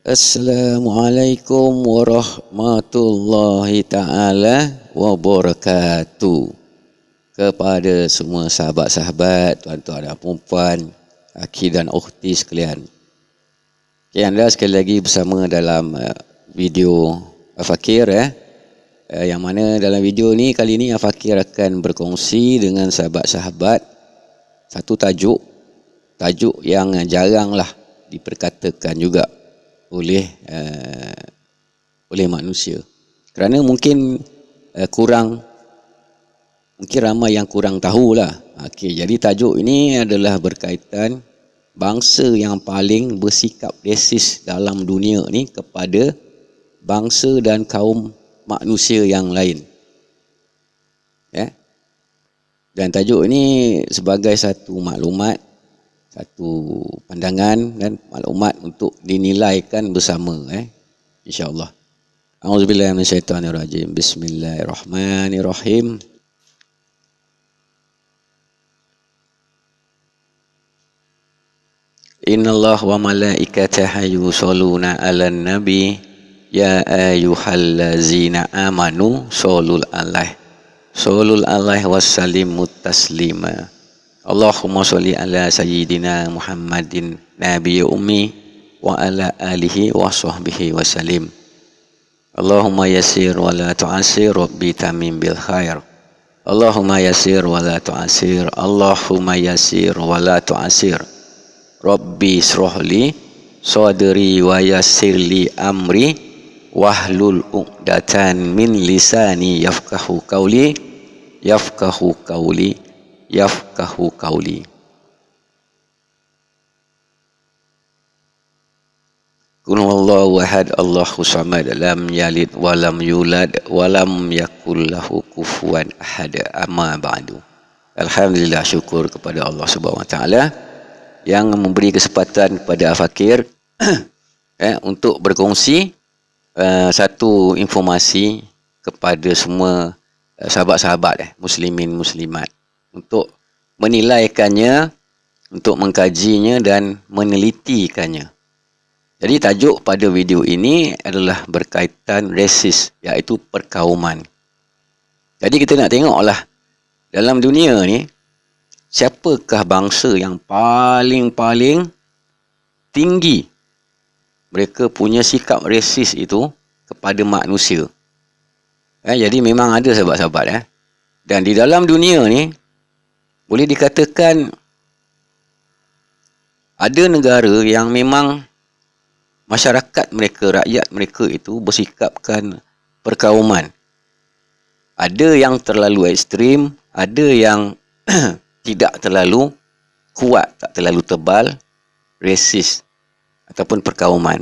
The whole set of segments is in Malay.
Assalamualaikum warahmatullahi ta'ala wabarakatuh. Kepada semua sahabat-sahabat, tuan-tuan dan puan-puan, akhi dan ukhti sekalian. Okay, anda sekali lagi bersama dalam video Al-Fakir yang mana dalam video ni kali ni Al-Fakir akan berkongsi dengan sahabat-sahabat satu tajuk yang jaranglah diperkatakan juga oleh manusia, kerana mungkin ramai yang kurang tahulah. Okey, jadi tajuk ini adalah berkaitan bangsa yang paling bersikap resis dalam dunia ni kepada bangsa dan kaum manusia yang lain. Dan tajuk ini sebagai satu maklumat, satu pandangan dan maklumat untuk dinilaikan bersama, insya-Allah. Auzubillahi minasyaitonirrajim. Bismillahirrahmanirrahim. Innallaha wa malaikatahu yusholluna 'alan nabi ya ayyuhallazina amanu shollu 'alaihi wasallimu taslima. Allahumma sholli ala sayyidina Muhammadin nabiyyi ummi wa ala alihi wa sahbihi wa salim. Allahumma yassir wa la tu'assir rabbi tamim bil khair. Allahumma yassir wa la tu'assir. Allahumma yassir wa la tu'assir. Rabbi ishrah li sadri wa yassir li amri wahlul 'uqdatan min lisani yafqahu qawli Qul huwallahu ahad, Allahu samad, lam yalid wa lam yulad wa lam yakul lahu kufuwan ahad. Amma ba'du. Alhamdulillah, syukur kepada Allah Subhanahu wa taala yang memberi kesempatan kepada Al-Fakir untuk berkongsi satu informasi kepada semua sahabat-sahabat muslimin muslimat, untuk menilaikannya, untuk mengkajinya dan menelitikannya. Jadi tajuk pada video ini adalah berkaitan resis, iaitu perkauman. Jadi kita nak tengoklah dalam dunia ni, siapakah bangsa yang paling tinggi mereka punya sikap resis itu kepada manusia. Jadi memang ada sahabat-sahabat. Dan di dalam dunia ni boleh dikatakan ada negara yang memang masyarakat mereka, rakyat mereka itu bersikapkan perkauman. Ada yang terlalu ekstrim, ada yang tidak terlalu kuat, tak terlalu tebal, resis ataupun perkauman.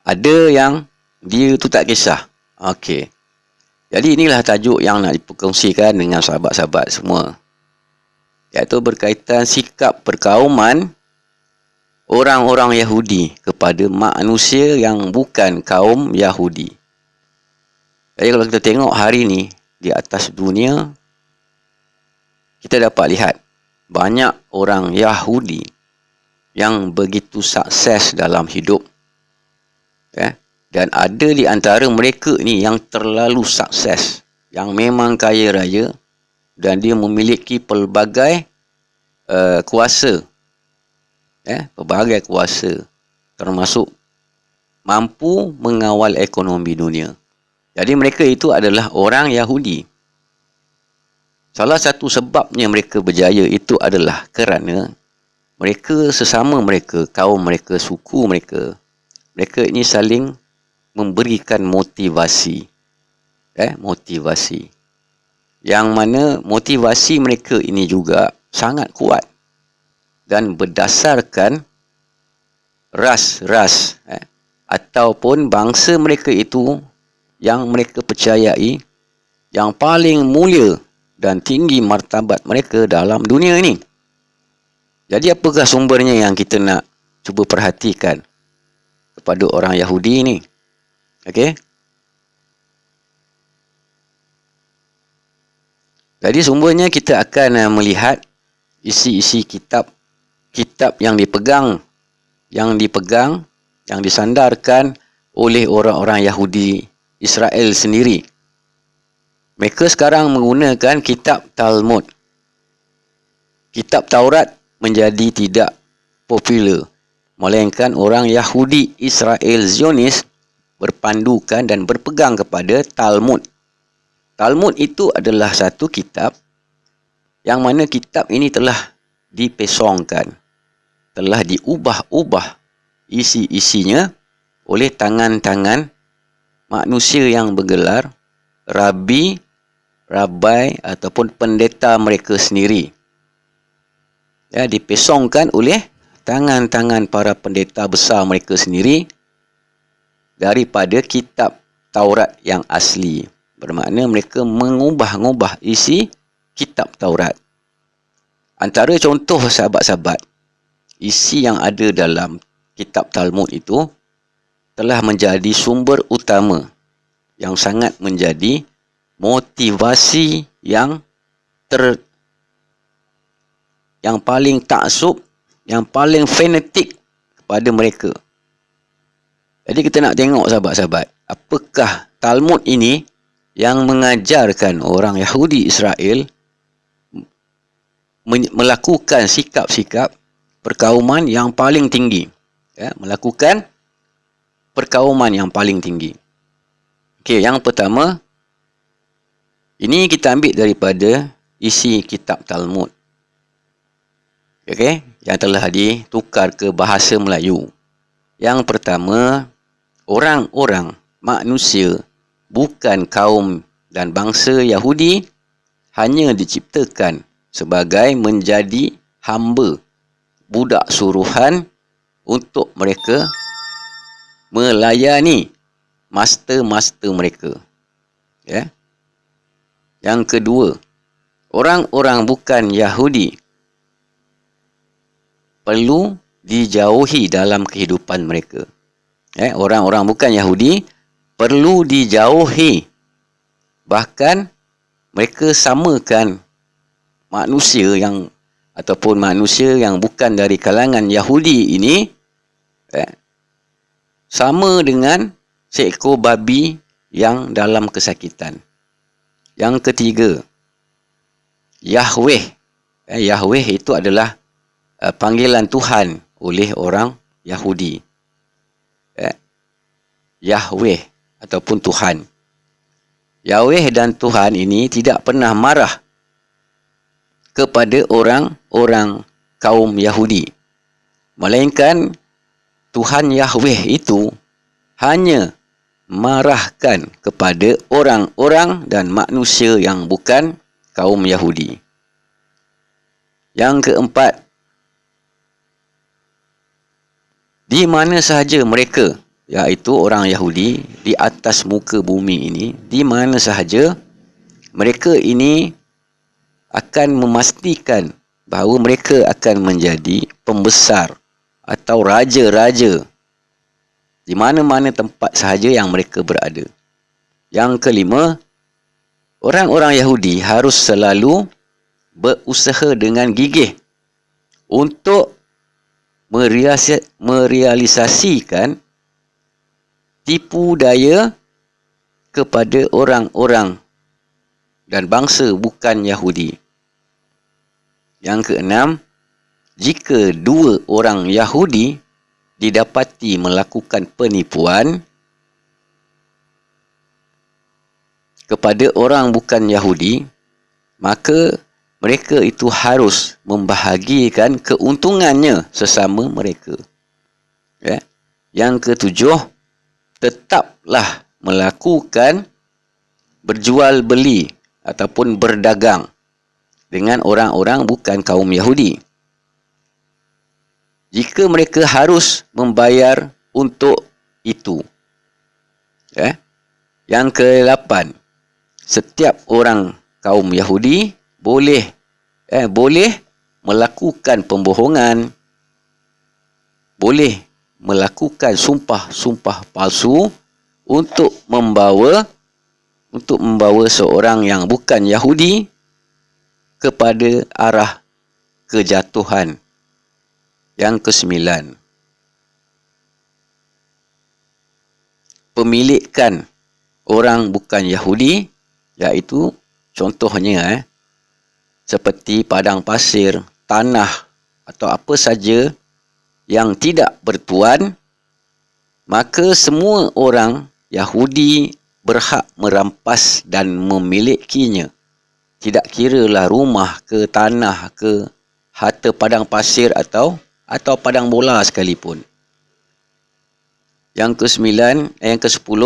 Ada yang dia tu tak kisah. Okey. Jadi inilah tajuk yang nak dikongsikan dengan sahabat-sahabat semua, iaitu berkaitan sikap perkauman orang-orang Yahudi kepada manusia yang bukan kaum Yahudi. Jadi kalau kita tengok hari ni di atas dunia, kita dapat lihat banyak orang Yahudi yang begitu sukses dalam hidup. Dan ada di antara mereka ni yang terlalu sukses, yang memang kaya raya, dan dia memiliki pelbagai kuasa. Pelbagai kuasa, termasuk mampu mengawal ekonomi dunia. Jadi mereka itu adalah orang Yahudi. Salah satu sebabnya mereka berjaya itu adalah kerana mereka sesama mereka, kaum mereka, suku mereka, mereka ini saling memberikan motivasi. Motivasi. Yang mana motivasi mereka ini juga sangat kuat dan berdasarkan ras ataupun bangsa mereka itu yang mereka percayai yang paling mulia dan tinggi martabat mereka dalam dunia ini. Jadi apakah sumbernya yang kita nak cuba perhatikan kepada orang Yahudi ini? Okey. Jadi sumbernya kita akan melihat isi-isi kitab yang dipegang yang disandarkan oleh orang-orang Yahudi Israel sendiri. Mereka sekarang menggunakan kitab Talmud. Kitab Taurat menjadi tidak popular, melainkan orang Yahudi Israel Zionis berpandukan dan berpegang kepada Talmud. Talmud itu adalah satu kitab yang mana kitab ini telah dipesongkan, telah diubah-ubah isi-isinya oleh tangan-tangan manusia yang bergelar rabi, rabai ataupun pendeta mereka sendiri. Ya, dipesongkan oleh tangan-tangan para pendeta besar mereka sendiri daripada kitab Taurat yang asli. Bermakna mereka mengubah-ubah isi kitab Taurat. Antara contoh sahabat-sahabat, isi yang ada dalam kitab Talmud itu telah menjadi sumber utama yang sangat menjadi motivasi yang paling taksub, yang paling fanatik kepada mereka. Jadi kita nak tengok sahabat-sahabat, apakah Talmud ini yang mengajarkan orang Yahudi Israel melakukan sikap-sikap perkauman yang paling tinggi. Ya, melakukan perkauman yang paling tinggi. Okey, yang pertama, ini kita ambil daripada isi kitab Talmud. Okey, yang telah ditukar ke bahasa Melayu. Yang pertama, orang-orang manusia bukan kaum dan bangsa Yahudi hanya diciptakan sebagai menjadi hamba, budak suruhan untuk mereka melayani master-master mereka. Ya. Yang kedua, orang-orang bukan Yahudi perlu dijauhi dalam kehidupan mereka. Orang-orang bukan Yahudi perlu dijauhi. Bahkan mereka samakan manusia yang ataupun manusia yang bukan dari kalangan Yahudi ini sama dengan seekor babi yang dalam kesakitan. Yang ketiga, Yahweh. Yahweh itu adalah panggilan Tuhan oleh orang Yahudi. Yahweh ataupun Tuhan. Yahweh dan Tuhan ini tidak pernah marah kepada orang-orang kaum Yahudi. Melainkan Tuhan Yahweh itu hanya marahkan kepada orang-orang dan manusia yang bukan kaum Yahudi. Yang keempat, di mana sahaja mereka, iaitu orang Yahudi di atas muka bumi ini, di mana sahaja mereka ini akan memastikan bahawa mereka akan menjadi pembesar atau raja-raja di mana-mana tempat sahaja yang mereka berada. Yang kelima, orang-orang Yahudi harus selalu berusaha dengan gigih untuk merealisasikan tipu daya kepada orang-orang dan bangsa bukan Yahudi. Yang keenam, jika dua orang Yahudi didapati melakukan penipuan kepada orang bukan Yahudi, maka mereka itu harus membahagikan keuntungannya sesama mereka. Yang ketujuh, tetaplah melakukan berjual beli ataupun berdagang dengan orang-orang bukan kaum Yahudi. Jika mereka harus membayar untuk itu. Yang ke-8, setiap orang kaum Yahudi boleh melakukan pembohongan, boleh melakukan sumpah-sumpah palsu untuk membawa seorang yang bukan Yahudi kepada arah kejatuhan. Yang ke-9, pemilikan orang bukan Yahudi, iaitu contohnya seperti padang pasir, tanah atau apa saja yang tidak bertuan, maka semua orang Yahudi berhak merampas dan memilikinya. Tidak kiralah rumah ke tanah ke harta padang pasir atau padang bola sekalipun. Yang ke-10,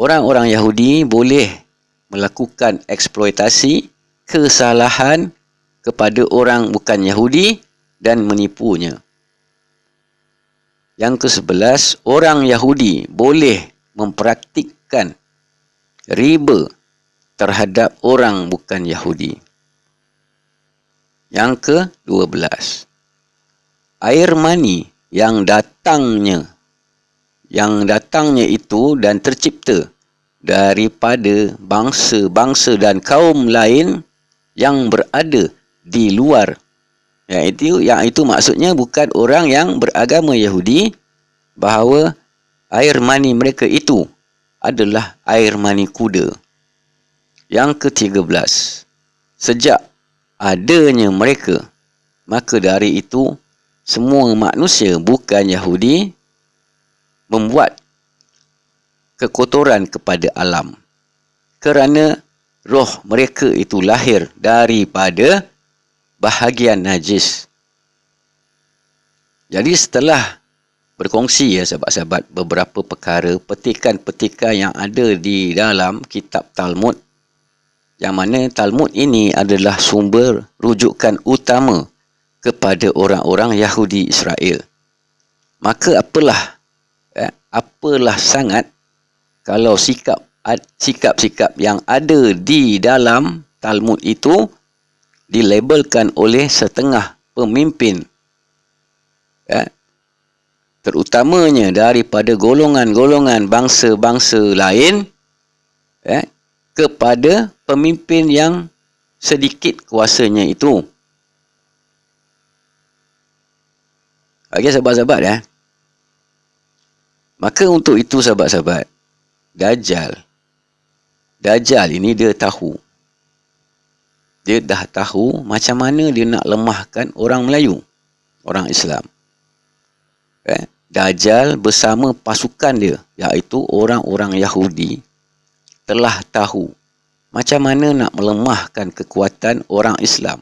orang-orang Yahudi boleh melakukan eksploitasi kesalahan kepada orang bukan Yahudi dan menipunya. Yang ke-11, orang Yahudi boleh mempraktikkan riba terhadap orang bukan Yahudi. Yang ke-12, air mani yang datangnya itu dan tercipta daripada bangsa-bangsa dan kaum lain yang berada di luar. Yang itu maksudnya bukan orang yang beragama Yahudi, bahawa air mani mereka itu adalah air mani kuda. Yang ke-13, sejak adanya mereka, maka dari itu semua manusia bukan Yahudi membuat kekotoran kepada alam, kerana roh mereka itu lahir daripada bahagian najis. Jadi setelah berkongsi sahabat-sahabat beberapa perkara, petikan-petikan yang ada di dalam kitab Talmud, yang mana Talmud ini adalah sumber rujukan utama kepada orang-orang Yahudi Israel. Maka apalah sangat kalau sikap-sikap yang ada di dalam Talmud itu dilabelkan oleh setengah pemimpin, terutamanya daripada golongan-golongan bangsa-bangsa lain, kepada pemimpin yang sedikit kuasanya itu. Okey sahabat-sahabat, maka untuk itu sahabat-sahabat, Dajjal ini dia dah tahu macam mana dia nak lemahkan orang Melayu, orang Islam. Dajjal bersama pasukan dia, iaitu orang-orang Yahudi, telah tahu macam mana nak melemahkan kekuatan orang Islam.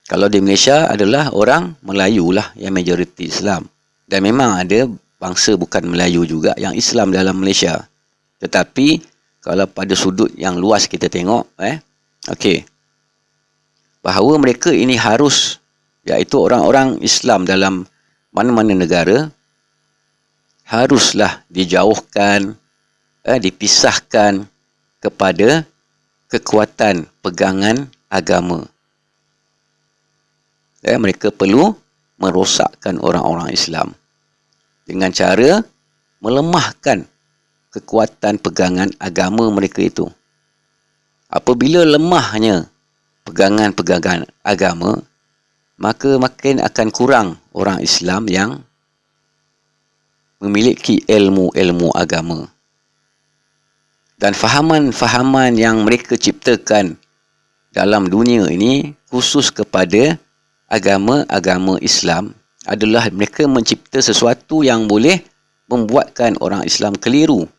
Kalau di Malaysia adalah orang Melayu lah yang majoriti Islam. Dan memang ada bangsa bukan Melayu juga yang Islam dalam Malaysia. Tetapi kalau pada sudut yang luas kita tengok, bahawa mereka ini harus, iaitu orang-orang Islam dalam mana-mana negara, haruslah dijauhkan, dipisahkan kepada kekuatan pegangan agama. Mereka perlu merosakkan orang-orang Islam dengan cara melemahkan kekuatan pegangan agama mereka itu. Apabila lemahnya pegangan-pegangan agama, maka makin akan kurang orang Islam yang memiliki ilmu-ilmu agama. Dan fahaman-fahaman yang mereka ciptakan dalam dunia ini khusus kepada agama-agama Islam adalah mereka mencipta sesuatu yang boleh membuatkan orang Islam keliru.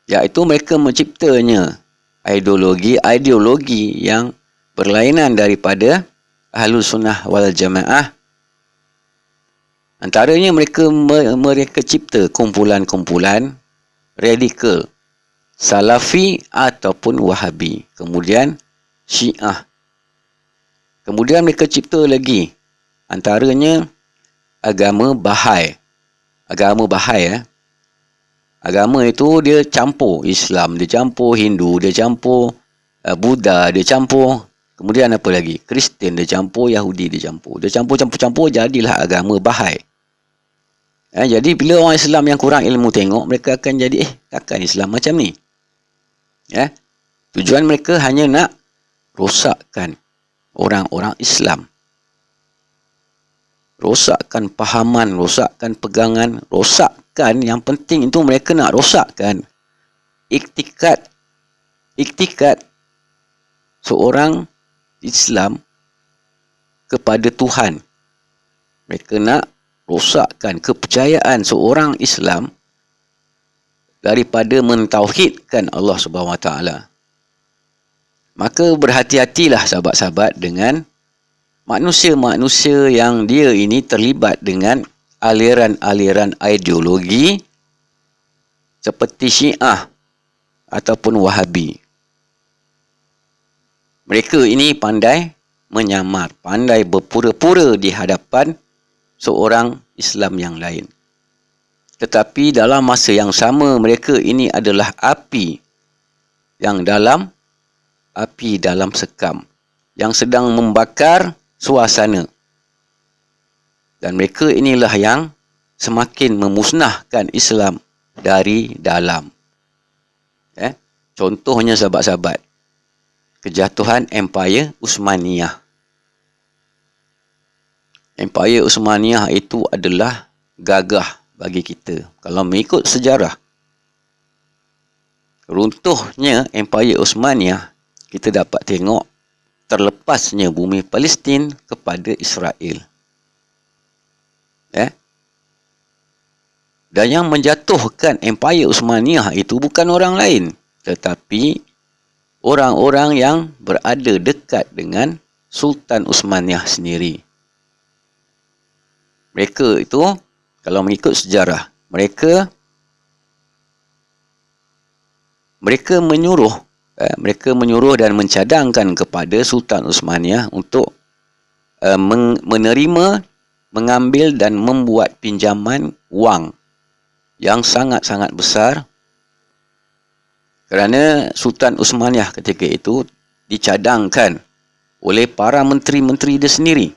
Iaitu mereka menciptanya ideologi yang berlainan daripada Ahlus Sunnah wal Jamaah. Antaranya mereka cipta kumpulan-kumpulan radikal, Salafi ataupun Wahabi, kemudian Syiah. Kemudian mereka cipta lagi antaranya agama Bahai. Agama itu dia campur Islam, dia campur Hindu, dia campur Buddha, dia campur, kemudian apa lagi? Kristian dia campur, Yahudi dia campur. Dia campur-campur jadilah agama Bahai. Jadi bila orang Islam yang kurang ilmu tengok, mereka akan jadi takkan Islam macam ni. Tujuan mereka hanya nak rosakkan orang-orang Islam. Rosakkan pahaman, rosakkan pegangan, rosak tekan yang penting itu mereka nak rosakkan iktikad seorang Islam kepada Tuhan. Mereka nak rosakkan kepercayaan seorang Islam daripada mentauhidkan Allah Subhanahu Wa Taala. Maka berhati-hatilah sahabat-sahabat dengan manusia-manusia yang dia ini terlibat dengan aliran-aliran ideologi seperti Syiah ataupun Wahabi. Mereka ini pandai menyamar, pandai berpura-pura di hadapan seorang Islam yang lain. Tetapi dalam masa yang sama, mereka ini adalah api dalam sekam yang sedang membakar suasana. Dan mereka inilah yang semakin memusnahkan Islam dari dalam. Contohnya sahabat-sahabat, kejatuhan Empire Uthmaniyah. Empire Uthmaniyah itu adalah gagah bagi kita. Kalau mengikut sejarah, runtuhnya Empire Uthmaniyah, kita dapat tengok terlepasnya bumi Palestin kepada Israel. Dan yang menjatuhkan Empire Uthmaniyah itu bukan orang lain, tetapi orang-orang yang berada dekat dengan Sultan Uthmaniyah sendiri. Mereka itu, kalau mengikut sejarah, mereka menyuruh dan mencadangkan kepada Sultan Uthmaniyah untuk menerima, mengambil dan membuat pinjaman wang yang sangat-sangat besar, kerana Sultan Uthmaniyah ketika itu dicadangkan oleh para menteri-menteri dia sendiri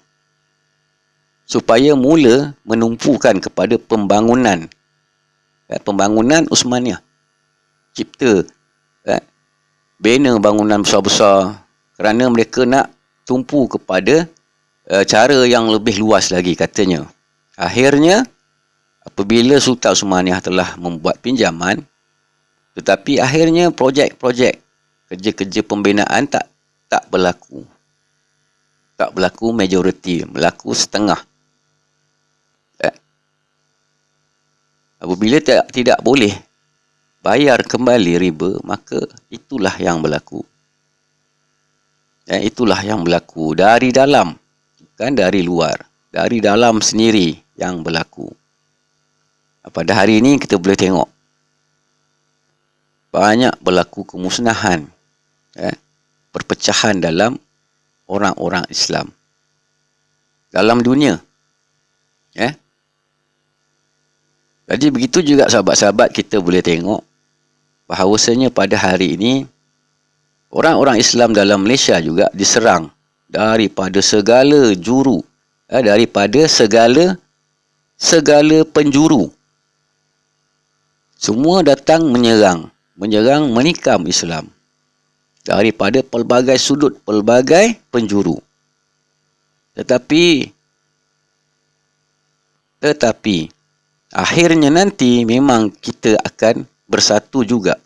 supaya mula menumpukan kepada pembangunan Uthmaniyah, cipta bina bangunan besar-besar, kerana mereka nak tumpu kepada cara yang lebih luas lagi katanya. Akhirnya, apabila Sultan Uthmaniyah telah membuat pinjaman, tetapi akhirnya projek-projek, kerja-kerja pembinaan tak berlaku. Tak berlaku majoriti, berlaku setengah. Apabila tidak boleh bayar kembali riba, maka itulah yang berlaku. Itulah yang berlaku dari dalam, bukan dari luar. Dari dalam sendiri yang berlaku. Pada hari ini kita boleh tengok banyak berlaku kemusnahan, perpecahan dalam orang-orang Islam dalam dunia. Jadi begitu juga sahabat-sahabat, kita boleh tengok bahawasanya pada hari ini orang-orang Islam dalam Malaysia juga diserang daripada segala juru, daripada segala penjuru. Semua datang menyerang, menikam Islam daripada pelbagai sudut, pelbagai penjuru. Tetapi akhirnya nanti memang kita akan bersatu juga.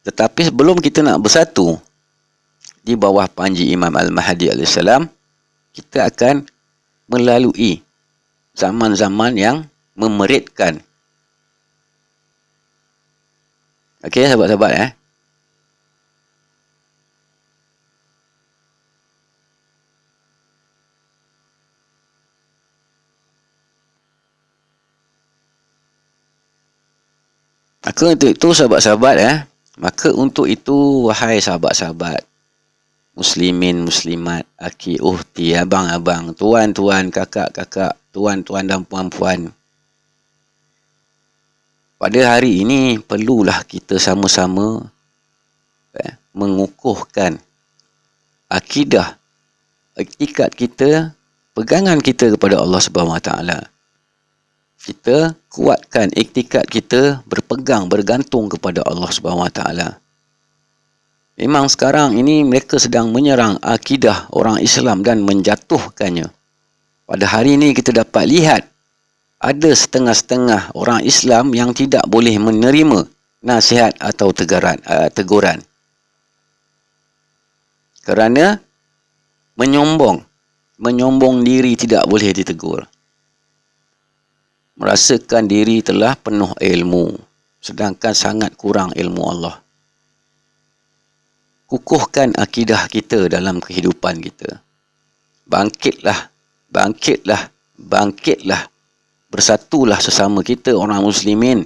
Tetapi sebelum kita nak bersatu di bawah panji Imam Al-Mahdi AS, kita akan melalui zaman-zaman yang memeritkan. Okey, sahabat-sahabat, Maka untuk itu sahabat-sahabat, maka untuk itu wahai sahabat-sahabat, muslimin, muslimat, aki, uhti, abang-abang, tuan-tuan, kakak-kakak, tuan-tuan dan puan-puan, pada hari ini perlulah kita sama-sama mengukuhkan akidah, iktikad kita, pegangan kita kepada Allah Subhanahu Wa Taala. Kita kuatkan iktikad kita, bergantung kepada Allah Subhanahu Wa Taala. Memang sekarang ini mereka sedang menyerang akidah orang Islam dan menjatuhkannya. Pada hari ini kita dapat lihat ada setengah-setengah orang Islam yang tidak boleh menerima nasihat atau teguran. Kerana menyombong diri tidak boleh ditegur. Merasakan diri telah penuh ilmu, sedangkan sangat kurang ilmu Allah. Kukuhkan akidah kita dalam kehidupan kita. Bangkitlah. Bersatulah sesama kita orang muslimin.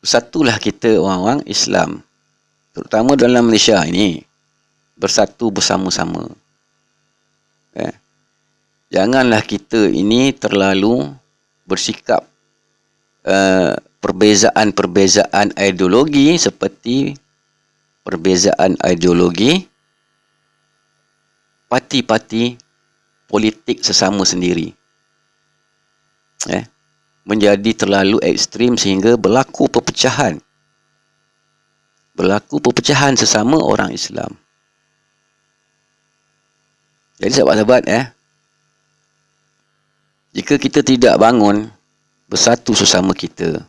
Bersatulah kita orang-orang Islam. Terutama dalam Malaysia ini. Bersatu bersama-sama. Janganlah kita ini terlalu bersikap perbezaan ideologi seperti perbezaan ideologi parti-parti politik sesama sendiri. Menjadi terlalu ekstrim sehingga berlaku perpecahan. Sesama orang Islam. Jadi sahabat-sahabat, jika kita tidak bangun bersatu sesama kita,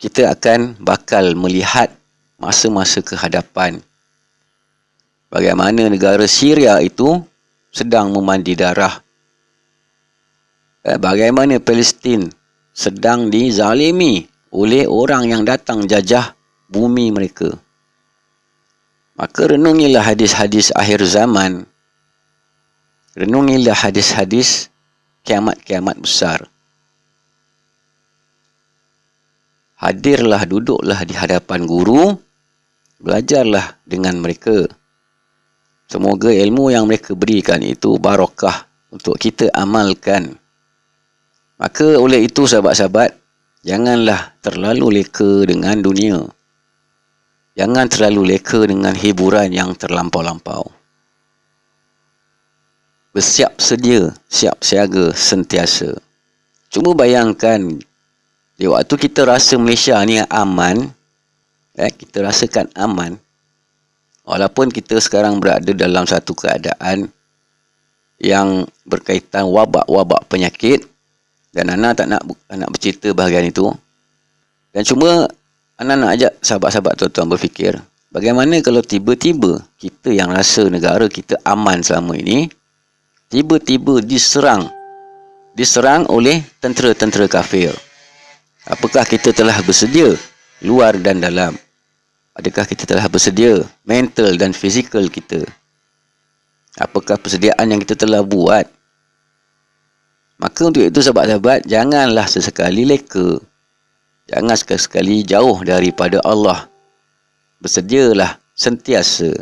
kita akan bakal melihat masa-masa kehadapan bagaimana negara Syria itu sedang memandi darah. Bagaimana Palestin sedang dizalimi oleh orang yang datang jajah bumi mereka. Maka renungilah hadis-hadis akhir zaman. Renungilah hadis-hadis kiamat-kiamat besar. Hadirlah, duduklah di hadapan guru. Belajarlah dengan mereka. Semoga ilmu yang mereka berikan itu barakah untuk kita amalkan. Maka oleh itu sahabat-sahabat, janganlah terlalu leka dengan dunia. Jangan terlalu leka dengan hiburan yang terlampau-lampau. Bersiap sedia, siap siaga sentiasa. Cuma bayangkan, di waktu kita rasa Malaysia ni aman, kita rasakan aman, walaupun kita sekarang berada dalam satu keadaan yang berkaitan wabak-wabak penyakit, dan Ana tak nak bercerita bahagian itu. Dan cuma Ana nak ajak sahabat-sahabat tuan-tuan berfikir, bagaimana kalau tiba-tiba kita yang rasa negara kita aman selama ini, tiba-tiba diserang oleh tentera-tentera kafir. Apakah kita telah bersedia luar dan dalam? Adakah kita telah bersedia mental dan fizikal kita? Apakah persediaan yang kita telah buat? Maka untuk itu sahabat-sahabat, janganlah sesekali leka. Jangan sekali-sekali jauh daripada Allah. Bersedialah sentiasa.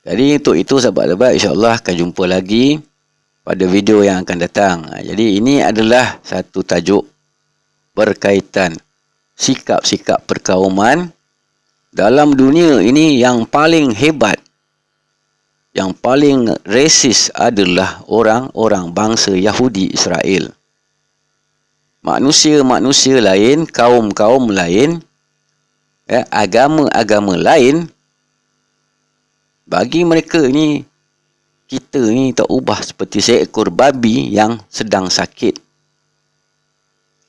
Jadi untuk itu sahabat-sahabat, insya-Allah akan jumpa lagi pada video yang akan datang. Jadi ini adalah satu tajuk berkaitan sikap-sikap perkauman dalam dunia ini yang paling hebat, yang paling resis adalah orang-orang bangsa Yahudi Israel. Manusia-manusia lain, kaum-kaum lain, agama-agama lain, bagi mereka ini, kita ni tak ubah seperti seekor babi yang sedang sakit.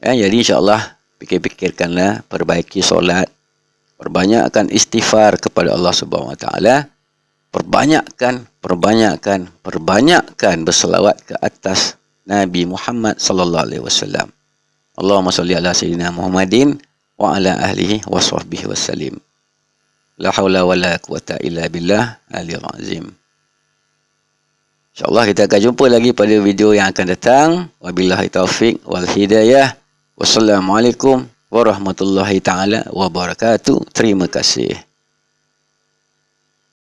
Jadi insya-Allah fikir-fikirkanlah, perbaiki solat, perbanyakkan istighfar kepada Allah Subhanahu Wa Taala. Perbanyakkan berselawat ke atas Nabi Muhammad sallallahu alaihi wasallam. Allahumma salli ala sayyidina Muhammadin wa ala ahlihi wa sahbihi wasallim. La haula wa la quwata illa billah aliyil azim. InsyaAllah kita akan jumpa lagi pada video yang akan datang. Wabillahi taufiq wal hidayah. Wassalamualaikum warahmatullahi taala wabarakatuh. Terima kasih.